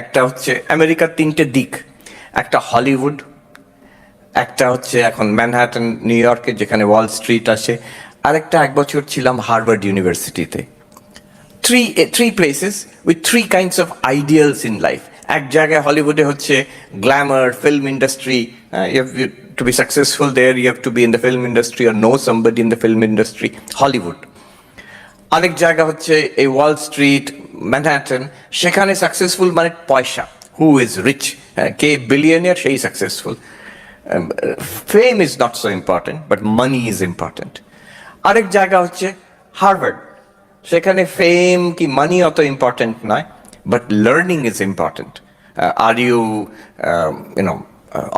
একটা হচ্ছে আমেরিকার তিনটে দিক, একটা হলিউড, একটা হচ্ছে এখন ম্যানহাটন নিউ ইয়র্কে যেখানে ওয়াল স্ট্রিট আসে, আরেকটা এক বছর ছিলাম হার্ভার্ড ইউনিভার্সিটিতে। Three places with three kinds of ideals in life. এক জায়গায় হলিউডে হচ্ছে glamour, film industry, to be successful there you have to be in the film industry or know somebody in the film industry, Hollywood. আরেক জায়গা হচ্ছে এই Wall Street, Manhattan, সেখানে successful মানে পয়সা, হু ইজ রিচ, কে বিলিয়নিয়ার সেই successful. Fame is not so important but money is important. আরেক জায়গা হচ্ছে হার্ভার্ড, সেখানে ফেম কি মানি অত ইম্পর্টেন্ট নয়, but learning is important. Are you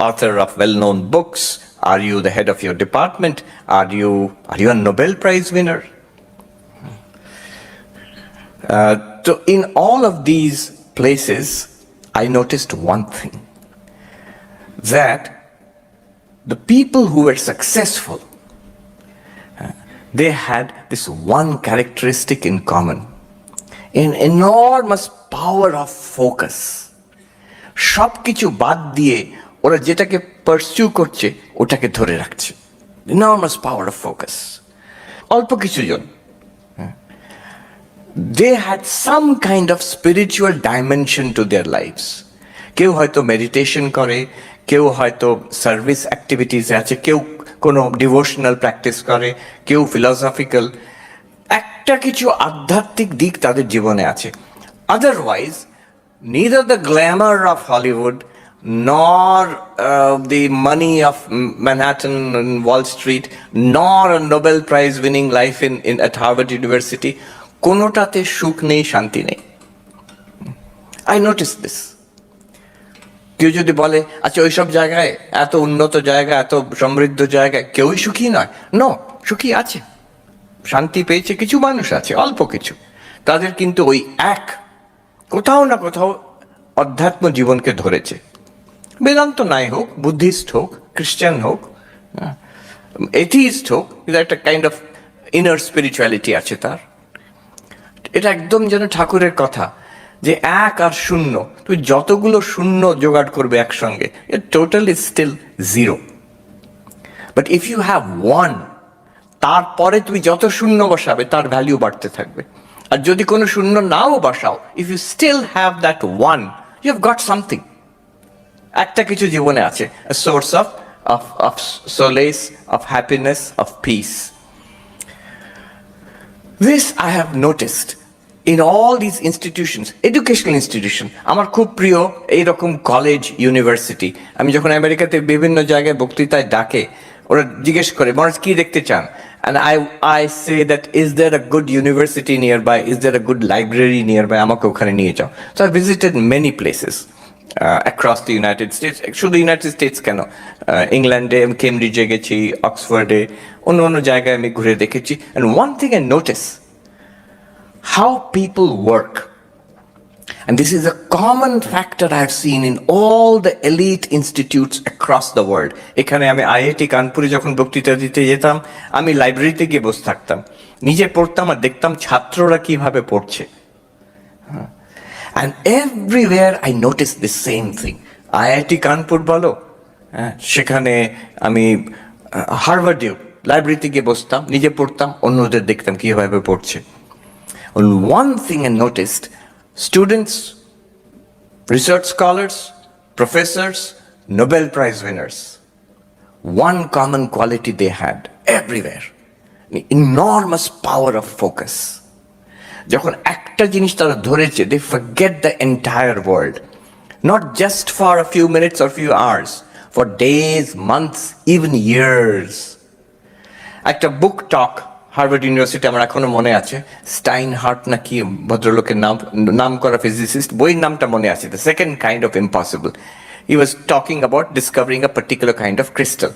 author of well-known books? Are you the head of your department? Are you a Nobel Prize winner? So in all of these places, I noticed one thing, that the people who were successful, they had this one characteristic in common, an enormous power of focus. সব কিছু বাদ দিয়ে ওরা যেটাকে pursue করছে ওটাকে ধরে রাখছে, enormous power of focus. অল্প কিছু জন, they had some kind of spiritual dimension to their lives. কেউ হয়তো মেডিটেশন করে, কেউ হয়তো সার্ভিস অ্যাক্টিভিটিসে আছে, কেউ কোনো ডিভোশনাল প্র্যাকটিস করে, কেউ ফিলসফিক্যাল, একটা কিছু আধ্যাত্মিক দিক তাদের জীবনে আছে। Otherwise neither the glamour of Hollywood nor the money of Manhattan and Wall Street nor a Nobel Prize winning life at Harvard University, কোনোটাতে সুখ নেই, শান্তি নেই। I noticed this. কেউ যদি বলে আচ্ছা ওইসব জায়গায়, এত উন্নত জায়গা, এত সমৃদ্ধ জায়গায় কেউই সুখী নয়, নো, সুখী আছে, শান্তি পেয়েছে কিছু মানুষ আছে, অল্প কিছু। তাদের কিন্তু ওই এক কোথাও না কোথাও অধ্যাত্ম জীবনকে ধরেছে। বেদান্ত নাই হোক, বুদ্ধিস্ট হোক, খ্রিস্টান হোক, এথিস্ট হোক, কিন্তু একটা কাইন্ড অফ ইনার স্পিরিচুয়ালিটি আছে তার। এটা একদম যেন ঠাকুরের কথা যে এক আর শূন্য, তুই যতগুলো শূন্য জোগাড় করবে একসঙ্গে, total is still zero. But if you have one, তারপরে তুমি যত শূন্য বসাবে তার ভ্যালিউ বাড়তে থাকবে। আর যদি কোনো শূন্য নাও বসাও, if you still have that one, you have got something, একটা কিছু জীবনে আছে, a source of solace, of happiness, of peace. This I have noticed in all these institutions, educational institution. আমার খুব প্রিয় এইরকম কলেজ, ইউনিভার্সিটি। আমি যখন আমেরিকাতে বিভিন্ন জায়গায় বক্তৃতায় ডাকে, ওরা জিজ্ঞেস করে মহারাজ কি দেখতে চান, and I say that is there a good university nearby, is there a good library nearby, আমাকে ওখানে নিয়ে যাও। So I visited many places across the United States. শুধু ইউনাইটেড স্টেটস কেন, ইংল্যান্ডে, কেমব্রিজে গেছি, অক্সফোর্ডে, অন্য অন্য জায়গায় আমি ঘুরে দেখেছি। and one thing I notice, how people work, and this is a common factor I have seen in all the elite institutes across the world. এখানে আমি আইআইটি কানপুরে যখন বক্তৃতা দিতে যেতাম, আমি লাইব্রেরিতে গিয়ে বসে থাকতাম, নিজে পড়তাম আর দেখতাম ছাত্ররা কিভাবে পড়ছে। And everywhere I noticed the same thing. IIT Kanpur বলো, সেখানে আমি হার্ভার্ডেও লাইব্রেরিতে গিয়ে বসতাম, নিজে পড়তাম, অন্যদের দেখতাম কিভাবে পড়ছে। And one thing I noticed, students, research scholars, professors, Nobel Prize winners, one common quality they had everywhere, an enormous power of focus. যখন একটা জিনিস তারা ধরেছে, they forget the entire world, not just for a few minutes or few hours, for days, months, even years. একটা বুক টক Harvard university, আমার এখনো মনে আছে, স্টাইন হার্ট না কি ভদ্রলোকের নাম করা ফিজিসিস্ট, বইয়ের নামটা মনে আছে, the second kind of impossible. He was talking about discovering a particular kind of crystal.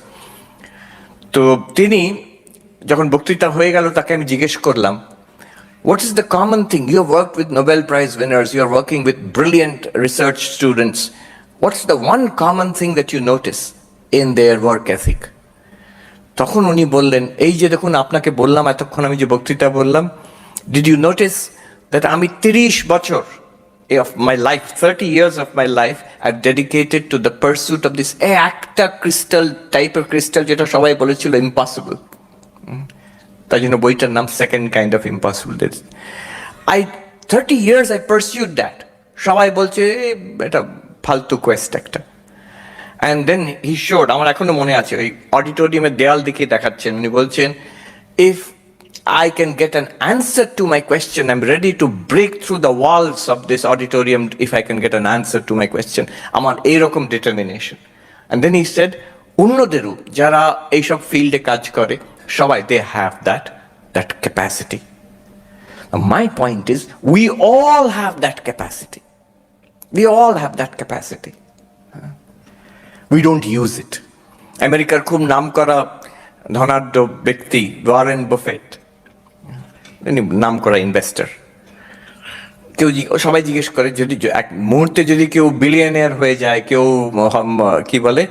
তো তিনি যখন বক্তৃতা হয়ে গেল, তাকে আমি জিজ্ঞেস করলাম, what is the common thing? You have worked with Nobel Prize winners, you are working with brilliant research students. What's the one common thing that you notice in their work ethic? তখন উনি বললেন, এই যে দেখুন আপনাকে বললাম এতক্ষণ আমি যে বক্তৃতা বললাম, ডিড ইউ নোটিস দ্যাট আমি 30 বছর of my life, 30 years of my life, I've dedicated to the pursuit of this একটা crystal, type of crystal যেটা সবাই বলেছিল impossible. তাই জন্য বইটার নাম Second Kind of Impossible. 30 years I pursued that. সবাই বলছে এটা ফালতু কোয়েস্ট একটা। And then he showed, আমার এখনো মনে আছে, ওই অডিটোরিয়ামের দেয়াল দিকে দেখাচ্ছেন, উনি বলছেন, if I can get an answer to my question, I'm ready to break through the walls of this auditorium if I can get an answer to my question. আমার এইরকম determination. And then he said, অন্যদেরও যারা এইসব ফিল্ডে কাজ করে সবাই they have that capacity. Now, my point is, we all have that capacity. We all have that capacity. We don't use it. আমেরিকার খুব নামকরা ধনাঢ্য ব্যক্তি ওয়ারেন বাফেট, নাম করা ইনভেস্টর, সবাই জিজ্ঞেস করে যদি এক মুহূর্তে যদি কেউ বিলিয়নিয়ার হয়ে যায়, কেউ কি বলে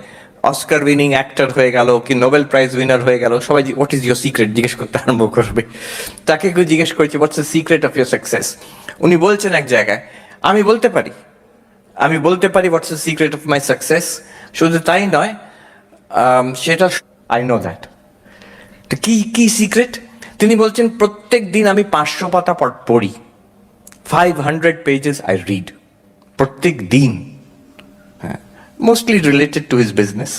অস্কার উইনিং অ্যাক্টর হয়ে গেল, কি নোবেল প্রাইজ উইনার হয়ে গেল, সবাই হোয়াট ইজ ইউর সিক্রেট জিজ্ঞেস করতে আরম্ভ করবে। তাকে কেউ জিজ্ঞেস করেছে what's the secret of your success, উনি বলছেন এক জায়গায়, আমি বলতে পারি what's the secret of my success. শুধু তাই নয়, সেটা আই নো দ্যাট। তো কি সিক্রেট? তিনি বলছেন প্রত্যেক দিন আমি 500 পাতা পড়ি, 500 pages I read প্রত্যেক দিন, mostly related to his business,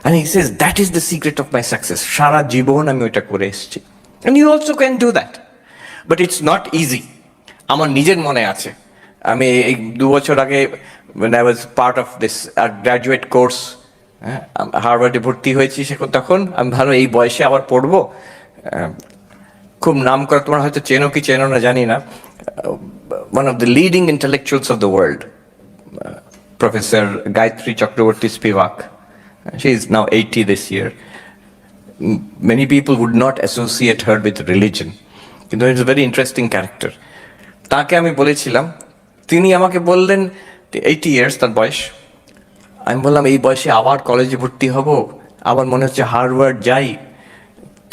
and he says that is the secret of my success. সারা জীবন আমি ওইটা করে এসেছি, and you also can do that, but it's not easy. আমার নিজের মনে আছে, আমি এই 2 বছর আগে when I was part of this graduate course, হার্ভার্ডে ভর্তি হয়েছি, তখন আমি ভালো এই বয়সে আবার পড়বো। খুব নাম করা, তোমরা হয়তো চেনো কি চেনো না জানি না, one of the leading intellectuals of the world, Professor Gayatri Chakraborty Spivak. She is now 80 this year. Many people would not associate her with religion, কিন্তু it's a very interesting character. তাকে আমি বলেছিলাম, তিনি আমাকে বললেন 80 years তার বয়স, আমি বললাম এই বয়সে আবার কলেজে ভর্তি হব, আবার মনে হচ্ছে হার্ভার্ড যাই।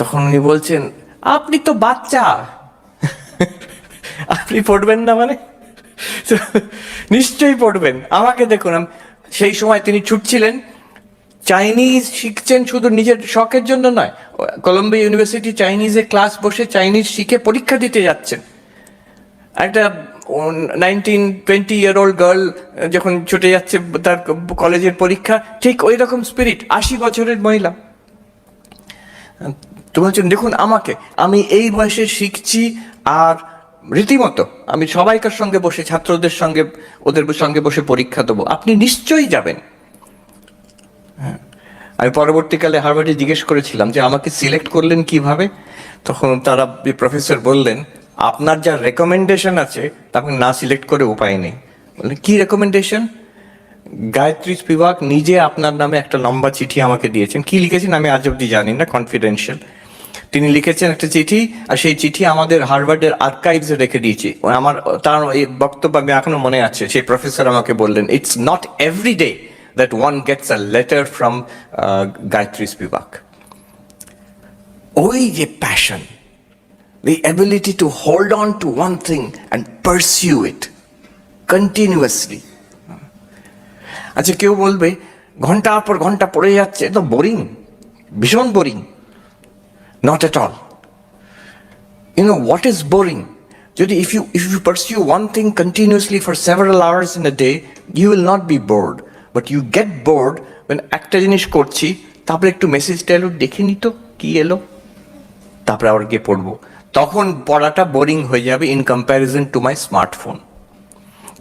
তখন উনি বলছেন আপনি তো বাচ্চা, আপনি পড়বেন না মানে? নিশ্চয়ই পড়বেন, আমাকে দেখুন। সেই সময় তিনি ছুটছিলেন, চাইনিজ শিখছেন শুধু নিজের শখের জন্য নয়, কলম্বিয়া ইউনিভার্সিটি চাইনিজে ক্লাস বসে চাইনিজ শিখে পরীক্ষা দিতে যাচ্ছেন। একটা 19-20 year old গার্ল যখন ছুটে যাচ্ছে তার কলেজের পরীক্ষা, ঠিক ওই রকম স্পিরিট 80 বছরের মহিলা। তো বলছেন দেখুন আমাকে, আমি এই বয়সে শিখছি, আর রীতিমতো আমি সবাইকার সঙ্গে বসে, ছাত্রদের সঙ্গে, ওদের সঙ্গে বসে পরীক্ষা দেবো, আপনি নিশ্চয়ই যাবেন। আমি পরবর্তীকালে হার্ভার্ডে জিজ্ঞেস করেছিলাম যে আমাকে সিলেক্ট করলেন কিভাবে? তখন তারা প্রফেসর বললেন আপনার যা রেকমেন্ডেশন আছে তাকে না সিলেক্ট করে উপায় নেই। বললেন কি রেকমেন্ডেশন? গায়ত্রী স্পিভাক নিজে আপনার নামে একটা লম্বা চিঠি আমাকে দিয়েছেন। কি লিখেছেন আমি আজ অব্দি জানি না, কনফিডেন্সিয়াল। তিনি লিখেছেন একটা চিঠি, আর সেই চিঠি আমাদের হার্ভার্ডের আর্কাইভসে রেখে দিয়েছি। আমার তার এই বক্তব্য আমি এখনো মনে আছে। সেই প্রফেসর আমাকে বললেন it's not every day that one gets a letter from Gayatri Spivak. ওই যে passion, the ability to hold on to one thing and pursue it continuously. আচ্ছা কেউ বলবে ঘন্টার পর ঘন্টা পড়ে যাচ্ছে, তো বোরিং, ভীষণ boring. Not at all. You know what is boring? যদি if you pursue one thing continuously for several hours in a day, you will not be bored. But you get bored when একটা জিনিস করছি, তারপরে একটু মেসেজটা এলো, দেখে নি তো কি এলো, তারপরে আবার গিয়ে পড়বো। তখন পড়াটা বোরিং হয়ে যাবে in comparison to my smartphone.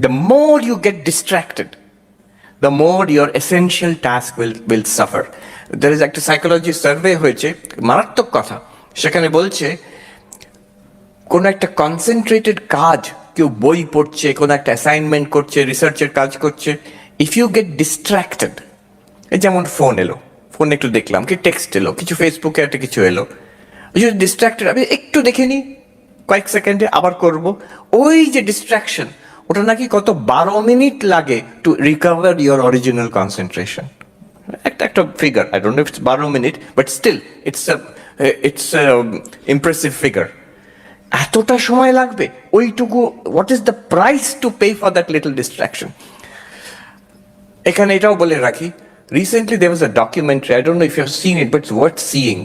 The more you get distracted, the more your essential task will suffer. There is একটা সাইকোলজি সার্ভে হয়েছে, মারাত্মক কথা। সেখানে বলছে কোন একটা কনসেন্ট্রেটেড কাজ, কেউ বই পড়ছে, কোন একটা অ্যাসাইনমেন্ট করছে, রিসার্চের কাজ করছে, ইফ ইউ গেট ডিস্ট্র্যাক্টেড, এই যেমন ফোন এলো, ফোন একটু দেখলাম, কি টেক্সট এলো, কিছু ফেসবুকে একটা কিছু এলো, যদি ডিস্ট্র্যাক্টেড আমি একটু দেখে নিই, কয়েক সেকেন্ডে আবার করব, ওই যে ডিস্ট্র্যাকশন, ওটা নাকি কত 12 মিনিট লাগে to recover your original concentration. একটা figure, I don't know if it's 12 minute, but still it's impressive figure. এতটা সময় লাগবে ওইটুকু, what is the price to pay for that little distraction? এখানে এটাও বলে রাখি, recently there was a documentary, I don't know if you have seen it, but it's worth seeing.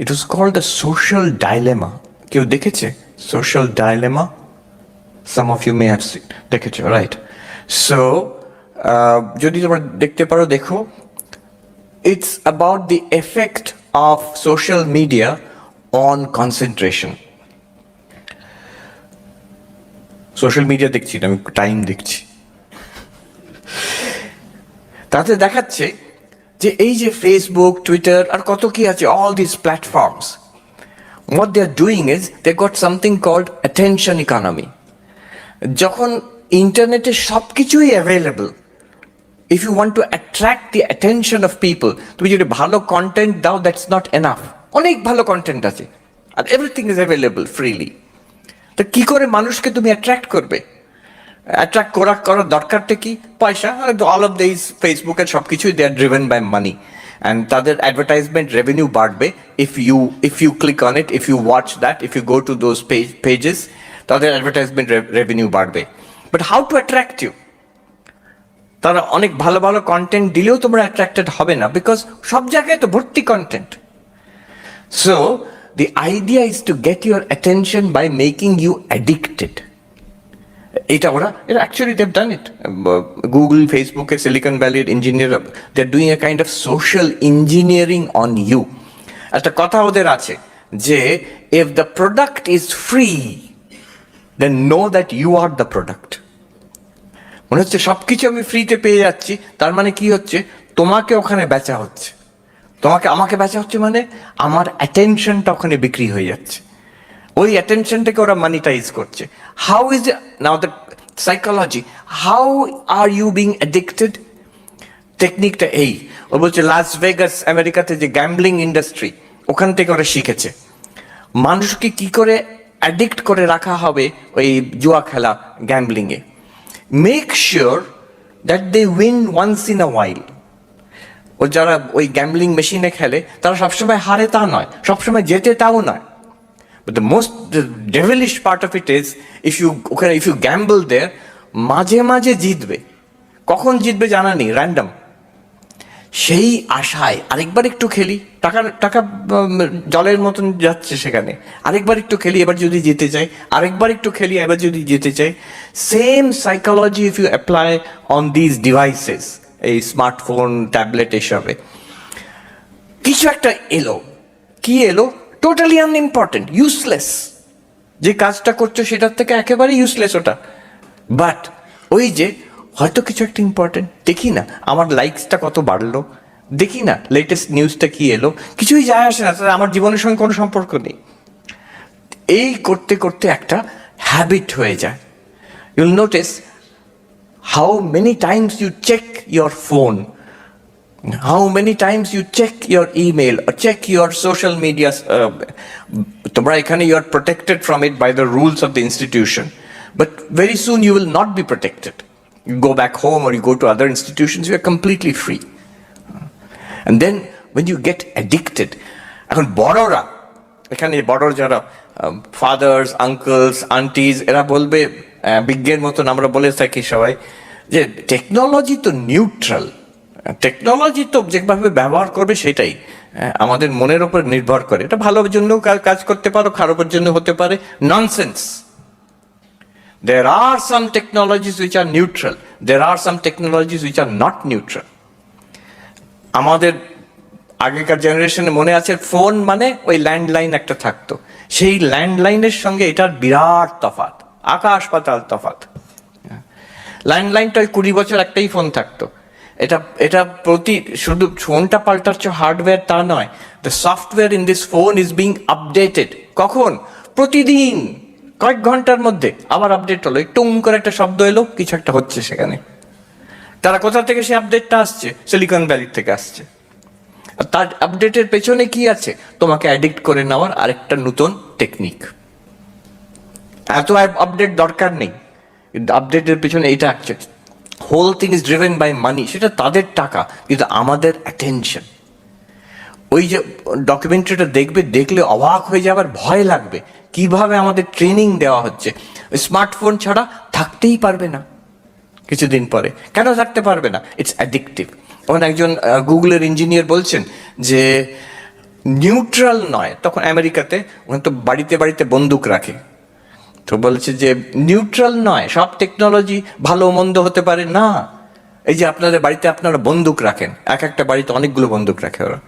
It was called the Social Dilemma. কেউ দেখেছে Social Dilemma? Some of you may have seen, দেখেছো, right? So যদি তোমরা দেখতে পারো দেখো, it's about the effect of social media on concentration. Social media দেখছি না, আমি টাইম দেখছি। তাতে দেখাচ্ছে যে এই যে ফেসবুক, টুইটার আর কত কি আছে, all this platforms, what they are doing is they got something called attention economy. যখন ইন্টারনেটে সব কিছুই available, if you want to attract the attention of people, তুমি যদি ভালো কন্টেন্ট দাও, দ্যাটস নট এনাফ। অনেক ভালো কন্টেন্ট আছে আর এভরিথিং ইজ অ্যাভেলেবল ফ্রিলি। তো কি করে মানুষকে তুমি অ্যাট্রাক্ট করবে? অ্যাট্রাক্ট করার দরকারটা কি? পয়সা। অল অফ দিস ফেসবুকের সব কিছুই দে আর ড্রিভেন বাই মানি, অ্যান্ড তাদের অ্যাডভার্টাইজমেন্ট রেভিনিউ বাড়বে if you click on it, if you watch that, if you go to those pages, তাদের অ্যাডভার্টাইজমেন্ট রেভিনিউ বাড়বে। But how to attract you? তারা অনেক ভালো ভালো কন্টেন্ট দিলেও তোমরা অ্যাট্রাক্টেড হবে না, বিকজ সব জায়গায় তো ভর্তি content. So the idea is to get your attention by making you addicted. এটা actually they've done it. Google, Facebook, Silicon Valley engineer, they're doing a kind of social engineering on you. একটা কথা ওদের আছে যে if the product is free, then know that you are the product. মনে হচ্ছে সবকিছু আমি ফ্রিতে পেয়ে যাচ্ছি, তার মানে কি হচ্ছে? তোমাকে ওখানে বেচা হচ্ছে, আমাকে বেচা হচ্ছে, মানে আমার অ্যাটেনশনটা ওখানে বিক্রি হয়ে যাচ্ছে। ওই অ্যাটেনশনটাকে ওরা মানিটাইজ করছে। How is now the psychology, how are you being addicted? টেকনিকটা এই, ও বলছে লাস ভেগাস আমেরিকাতে যে গ্যাম্বলিং ইন্ডাস্ট্রি, ওখান থেকে ওরা শিখেছে মানুষকে কি করে অ্যাডিক্ট করে রাখা হবে ওই জুয়া খেলা, গ্যাম্বলিংয়ে। Make sure that they win once in a while. ও যারা ওই গ্যাম্বলিং মেশিনে খেলে, তারা সবসময় হারে তা নয়, সবসময় জেতে তাও নয়। But the devilish part of it is, if you gamble there, মাঝে মাঝে জিতবে, কখন জিতবে জানা নেই, র্যান্ডম। সেই আশায় আরেকবার একটু খেলি, টাকা জলের মতন যাচ্ছে সেখানে, আরেকবার একটু খেলি, এবার যদি জিতে যাই, আরেকবার একটু খেলি, এবার যদি জিতে যাই। Same psychology if you apply on this devices, এই স্মার্টফোন, ট্যাবলেট, এসবে কিছু একটা এলো। কি এলো? Totally unimportant, useless. যে কাজটা করছো সেটার থেকে একেবারে ইউজলেস ওটা। বাট ওই যে হয়তো কিছু একটা ইম্পর্টেন্ট, দেখি না আমার লাইকসটা কত বাড়লো, দেখি না লেটেস্ট নিউজটা কি এলো, কিছুই যায় আসে না, আমার জীবনের সঙ্গে কোনো সম্পর্ক নেই। এই করতে করতে একটা হ্যাবিট হয়ে যায়। ইউল notice how many times you check your phone, how many times you check your email or check your social media. তোমরা এখানে you are protected from it by the rules of the institution, but very soon you will not be protected. You go back home or you go to other institutions, you are completely free. And then when you get addicted, এখন বড়রা, এখানে বড় যারা father's, uncle's, আন্টিজ, এরা বলবে বিজ্ঞের মতন আমরা বলে থাকি সবাই যে টেকনোলজি তো নিউট্রাল, টেকনোলজি তো যেভাবে ব্যবহার করবে সেটাই আমাদের মনের ওপর নির্ভর করে। এটা ভালোর জন্য কাজ করতে পারো, খারাপের জন্য হতে পারে। Nonsense. There are some technologies which are neutral. There are some technologies which are not neutral. আমাদের আগেকার জেনারেশনে মনে আছে ফোন মানে ওই ল্যান্ডলাইন একটা থাকতো, সেই ল্যান্ডলাইনের সঙ্গে এটার বিরাট তফাৎ, আকাশ পাতাল তফাৎ। ল্যান্ডলাইনটা 20 বছর একটাই ফোন থাকতো। এটা শুধু ফোনটা পাল্টাচ্ছে হার্ডওয়্যার তা নয়, the software in this phone is being updated. কখন? প্রতিদিন, কয়েক ঘন্টার মধ্যে আবার আপডেট হলো, টুং করে একটা শব্দ এলো, কিছু একটা হচ্ছে সেখানে। তারা কোথা থেকে সেই আপডেটটা আসছে? সিলিকন ভ্যালি থেকে আসছে। তার আপডেটের পেছনে কি আছে? তোমাকে অ্যাডিক্ট করে নেওয়ার আরেকটা নতুন টেকনিক। এত আপডেট দরকার নেই, কিন্তু আপডেটের পেছনে এটা আছে। Whole thing is driven by money, সেটা তাদের টাকা, কিন্তু আমাদের অ্যাটেনশন। ওই যে ডকুমেন্টারিটা দেখবে, দেখলে অবাক হয়ে যাবার ভয় লাগবে কিভাবে আমাদের ট্রেনিং দেওয়া হচ্ছে। স্মার্টফোন ছাড়া থাকতেই পারবে না কিছুদিন পরে। কেন থাকতে পারবে না? It's addictive. তখন একজন গুগলের ইঞ্জিনিয়ার বলছেন যে নিউট্রাল নয়, তখন আমেরিকাতে ওখানে তো বাড়িতে বাড়িতে বন্দুক রাখে, তো বলছে যে নিউট্রাল নয়, সব টেকনোলজি ভালো মন্দ হতে পারে না। এই যে আপনাদের বাড়িতে আপনারা বন্দুক রাখেন, এক একটা বাড়িতে অনেকগুলো বন্দুক রাখে ওরা,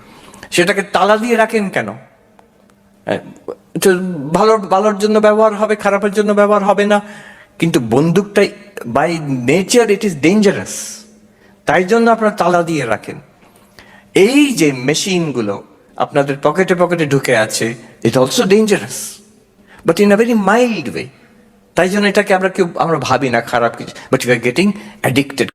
সেটাকে তালা দিয়ে রাখেন কেন? ভালোর জন্য ব্যবহার হবে, খারাপের জন্য ব্যবহার হবে না, কিন্তু বন্দুকটা by nature it is dangerous, তাই জন্য আপনারা তালা দিয়ে রাখেন। এই যে মেশিনগুলো আপনাদের পকেটে পকেটে ঢুকে আছে, it also dangerous, but in a very mild way. তাই জন্য এটাকে আমরা ভাবি না খারাপ কিছু, but you are getting addicted.